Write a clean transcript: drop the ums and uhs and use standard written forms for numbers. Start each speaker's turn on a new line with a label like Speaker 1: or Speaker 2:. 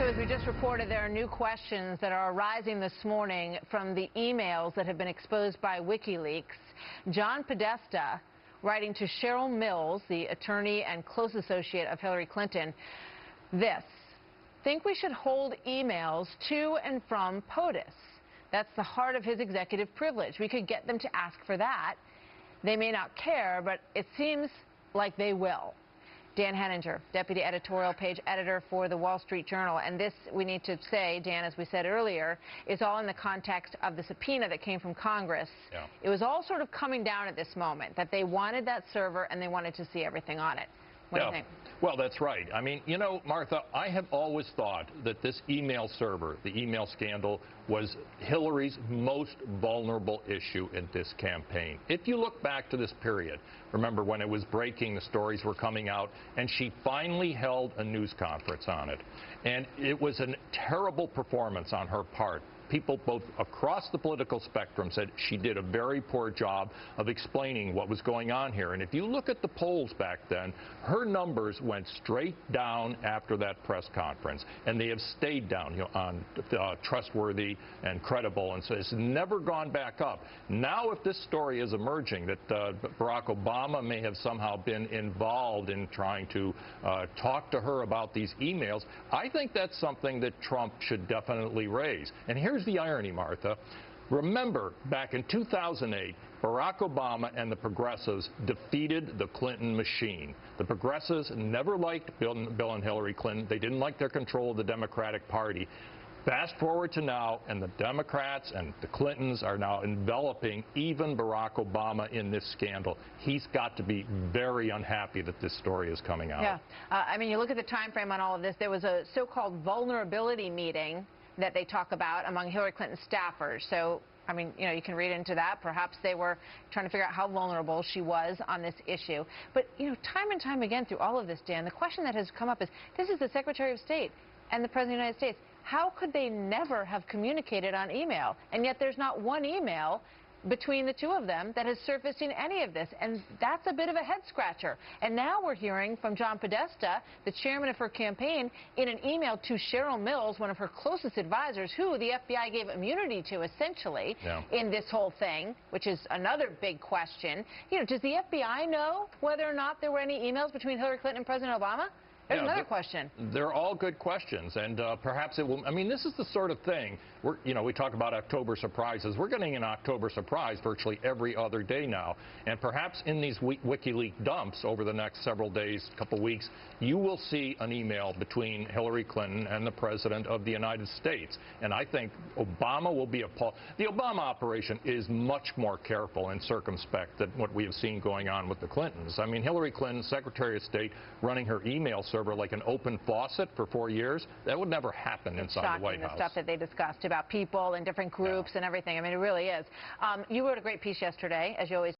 Speaker 1: So as we just reported, there are new questions that are arising this morning from the emails that have been exposed by WikiLeaks. John Podesta, writing to Cheryl Mills, the attorney and close associate of Hillary Clinton, this: think we should hold emails to and from POTUS. That's the heart of his executive privilege. We could get them to ask for that. They may not care, but it seems like they will. Dan Henninger, deputy editorial page editor for the Wall Street Journal. And this, we need to say, Dan, as we said earlier, is all in the context of the subpoena that came from Congress. Yeah. It was all sort of coming down at this moment, that they wanted that server and they wanted to see everything on it. What do you think?
Speaker 2: Well, that's right. I mean, you know, Martha, I have always thought that this email server, the email scandal, was Hillary's most vulnerable issue in this campaign. If you look back to this period, remember when it was breaking, the stories were coming out, and she finally held a news conference on it. And it was a terrible performance on her part. People both across the political spectrum said she did a very poor job of explaining what was going on here. And if you look at the polls back then, her numbers went straight down after that press conference. And they have stayed down, you know, on trustworthy and credible. And so it's never gone back up. Now, if this story is emerging that Barack Obama may have somehow been involved in trying to talk to her about these emails, I think that's something that Trump should definitely raise. And here's the irony, Martha. Remember, back in 2008, Barack Obama and the progressives defeated the Clinton machine. The progressives never liked Bill and Hillary Clinton. They didn't like their control of the Democratic Party. Fast forward to now, and the Democrats and the Clintons are now enveloping even Barack Obama in this scandal. He's got to be very unhappy that this story is coming out.
Speaker 1: Yeah. I mean, you look at the time frame on all of this. There was a so-called vulnerability meeting that they talk about among Hillary Clinton's staffers. So, I mean, you know, you can read into that. Perhaps they were trying to figure out how vulnerable she was on this issue. But, you know, time and time again through all of this, Dan, the question that has come up is, this is the Secretary of State and the President of the United States. How could they never have communicated on email? And yet there's not one email between the two of them that has surfaced in any of this, and that's a bit of a head-scratcher. And now we're hearing from John Podesta, the chairman of her campaign, in an email to Cheryl Mills, one of her closest advisors, who the FBI gave immunity to, essentially, in this whole thing, which is another big question. You know, does the FBI know whether or not there were any emails between Hillary Clinton and President Obama? There's another question.
Speaker 2: They're all good questions, and perhaps it will. I mean, this is the sort of thing we talk about October surprises. We're getting an October surprise virtually every other day now, and perhaps in these WikiLeaks dumps over the next several days, couple weeks, you will see an email between Hillary Clinton and the President of the United States. And I think Obama will be appalled. The Obama operation is much more careful and circumspect than what we have seen going on with the Clintons. I mean, Hillary Clinton, Secretary of State, running her email server like an open faucet for 4 years, that would never happen inside the White House.
Speaker 1: The stuff that they discussed about people and different groups and everything. I mean, it really is. You wrote a great piece yesterday, as you always